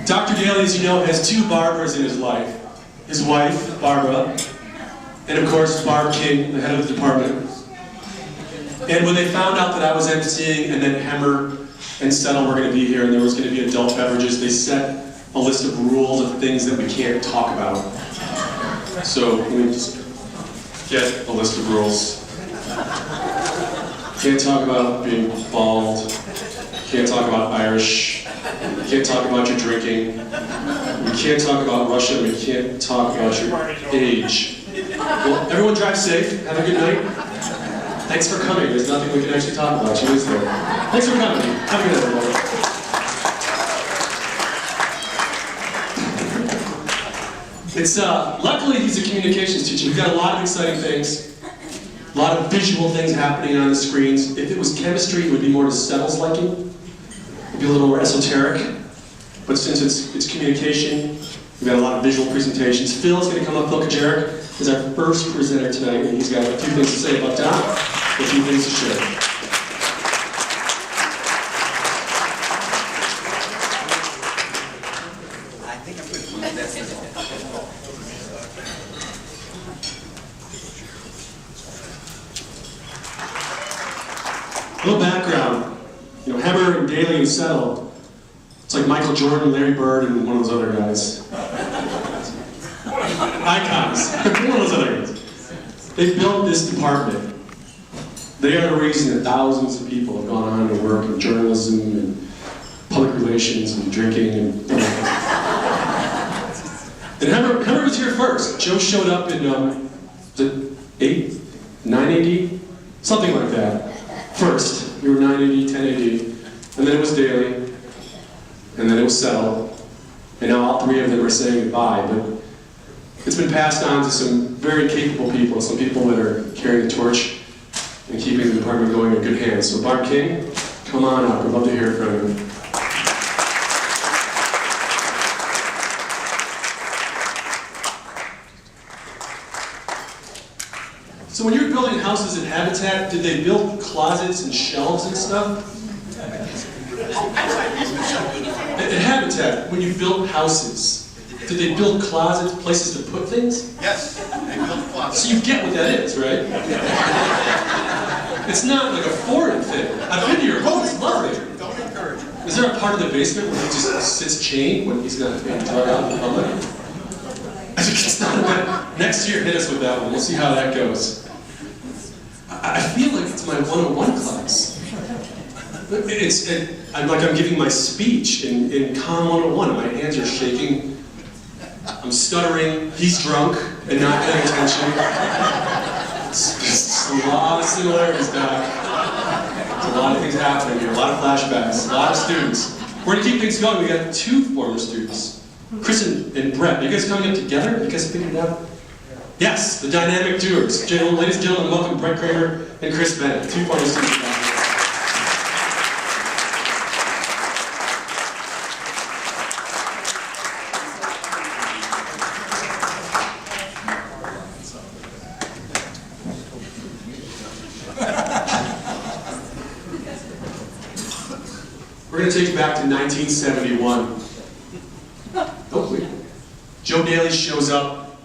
Dr. Dailey, as you know, has two Barbaras in his life. His wife, Barbara, and of course, Barb King, the head of the department. And when they found out that I was emceeing and then Hemmer and Settle were going to be here and there was going to be adult beverages, they set a list of rules of things that we can't talk about. So let me just get a list of rules. Can't talk about being bald. Can't talk about Irish. Can't talk about your drinking. We can't talk about Russia. We can't talk about your age. Well, everyone drive safe. Have a good night. Thanks for coming. There's nothing we can actually talk about. You is there. Thanks for coming. Have a good night, everyone. It's luckily he's a communications teacher. We've got a lot of exciting things. A lot of visual things happening on the screens. If it was chemistry, it would be more to Settle's liking. It would be a little more esoteric. But since it's communication, we've got a lot of visual presentations. Phil's going to come up. Phil Kajeric is our first presenter tonight, and he's got a few things to say about Doc, a few things to share. A little background. You know, Hemmer and Dailey and Settle. It's like Michael Jordan, Larry Bird, and one of those other guys. Icons. One of those other guys. They built this department. They are the reason that thousands of people have gone on to work in journalism and public relations and drinking and everything. And Hemmer was here first. Joe showed up in, was it 9 AD? Something like that. First. We were 9 AD, 10 AD. And then it was Dailey. And then it was Settle. And now all three of them are saying goodbye. But it's been passed on to some very capable people, some people that are carrying the torch and keeping the department going in good hands. So Barb King, come on up. We'd love to hear from you. So when you were building houses at Habitat, did they build closets and shelves and stuff? At Habitat, when you built houses, did they build closets, places to put things? Yes, they built closets. So you get what that is, right? It's not like a foreign thing. I've been to your home, it's lovely. Don't encourage him. Is there a part of the basement where he just sits chained when he's not being taught out in public? It's not that. Next year, hit us with that one. We'll see how that goes. I feel like it's my 101 class. I'm giving my speech in Com 101. My hands are shaking. I'm stuttering. He's drunk and not paying attention. It's a lot of similarities, Doc. There's a lot of things happening here. A lot of flashbacks. A lot of students. We're going to keep things going. We got two former students. Chris and Brett. Are you guys coming up together? You guys figured it out? Yes, the dynamic doers. Ladies and gentlemen, welcome Brett Kramer and Chris Bennett, two former students. We're going to take you back to 1971. Oh, wait. JoeDailey shows up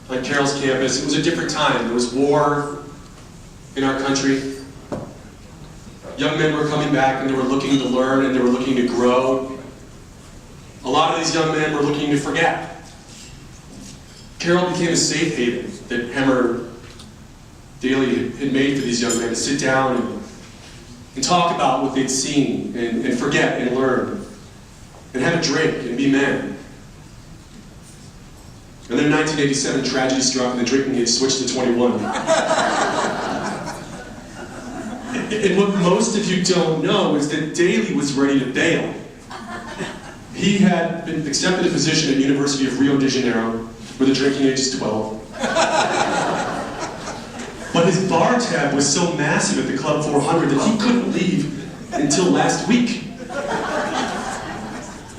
on Carroll's campus. It was a different time. There was war in our country. Young men were coming back and they were looking to learn and they were looking to grow. A lot of these young men were looking to forget. Carroll became a safe haven that Hemmer Dailey had made for these young men to sit down and talk about what they'd seen and forget and learn and have a drink and be men. And then in 1987, tragedy struck and the drinking age switched to 21. And what most of you don't know is that Dailey was ready to bail. He had been accepted a position at the University of Rio de Janeiro, where the drinking age is 12. But his bar tab was so massive at the Club 400 that he couldn't leave until last week.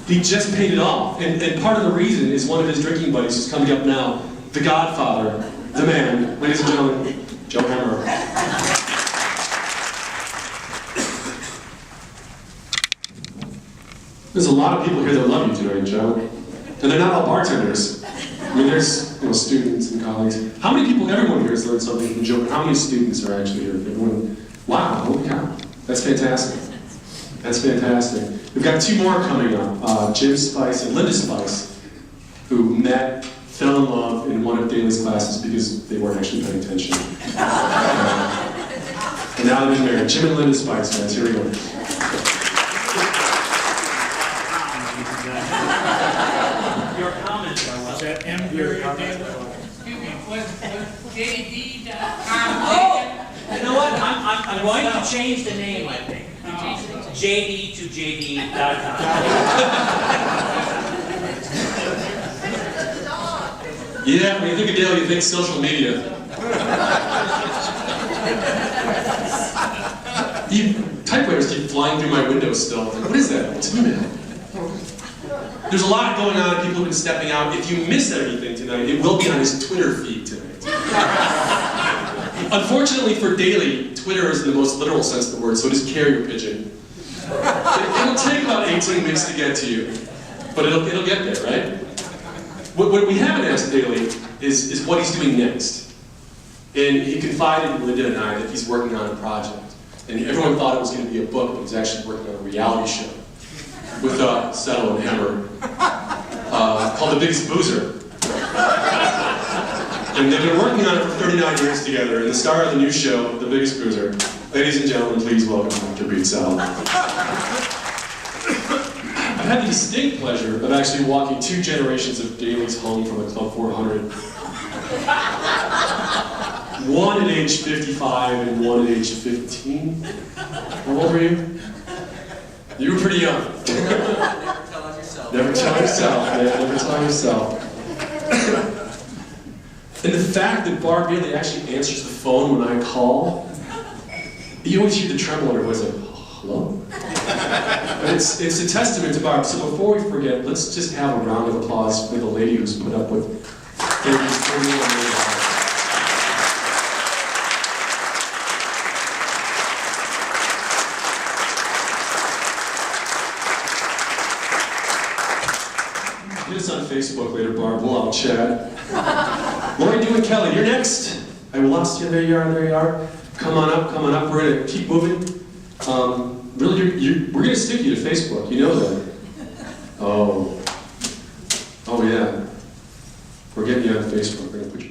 He just paid it off. And part of the reason is one of his drinking buddies who's coming up now, the Godfather, the man, ladies and gentlemen, Joe Hemmer. There's a lot of people here that love you tonight, Joe. And they're not all bartenders. I mean, there's students and colleagues. How many people, everyone here has learned something from Joe, but how many students are actually here? Everyone, wow, holy cow. That's fantastic. That's fantastic. We've got 2 more coming up. Jim Spice and Linda Spice, who met, fell in love in one of Dailey's classes because they weren't actually paying attention. And now they've been married. Jim and Linda Spice, guys, here we go. Your comments are well. Is that Emeritus? Excuse me, was JD. You know what? I'm going to change the name, I think. JD to JD.com. Yeah, when you think of Dailey, you think social media. Typewriters keep flying through my window still. What is that? It's email. There's a lot going on. People have been stepping out. If you miss anything tonight, it will be on his Twitter feed tonight. Unfortunately for Dailey, Twitter is in the most literal sense of the word, so it is carrier pigeon. It'll take about 18 weeks to get to you, but it'll get there, right? What we haven't asked Dailey is what he's doing next. And he confided in Linda and I that he's working on a project. And everyone thought it was going to be a book, but he's actually working on a reality show with Settle and Hammer called The Biggest Boozer. And they've been working on it for 39 years together, and the star of the new show, The Biggest Boozer. Ladies and gentlemen, please welcome Dr. Beat Sal. I've had the distinct pleasure of actually walking 2 generations of Dailey's home from the Club 400. One at age 55 and one at age 15. How old were you? You were pretty young. Never tell on yourself. Never tell yourself, man. Never tell yourself. And the fact that Barb Dailey actually answers the phone when I call, you always hear the tremble in her voice, like, hello? And it's a testament to Barb. So before we forget, let's just have a round of applause for the lady who's put up with 31 million. Get us on Facebook later, Barb. We'll all chat. Lori, Dew, and Kelly, you're next. I lost you. There you are. There you are. Come on up. Come on up. We're gonna keep moving. Really, we're gonna stick you to Facebook. You know that. Oh yeah. We're getting you on Facebook. We're gonna put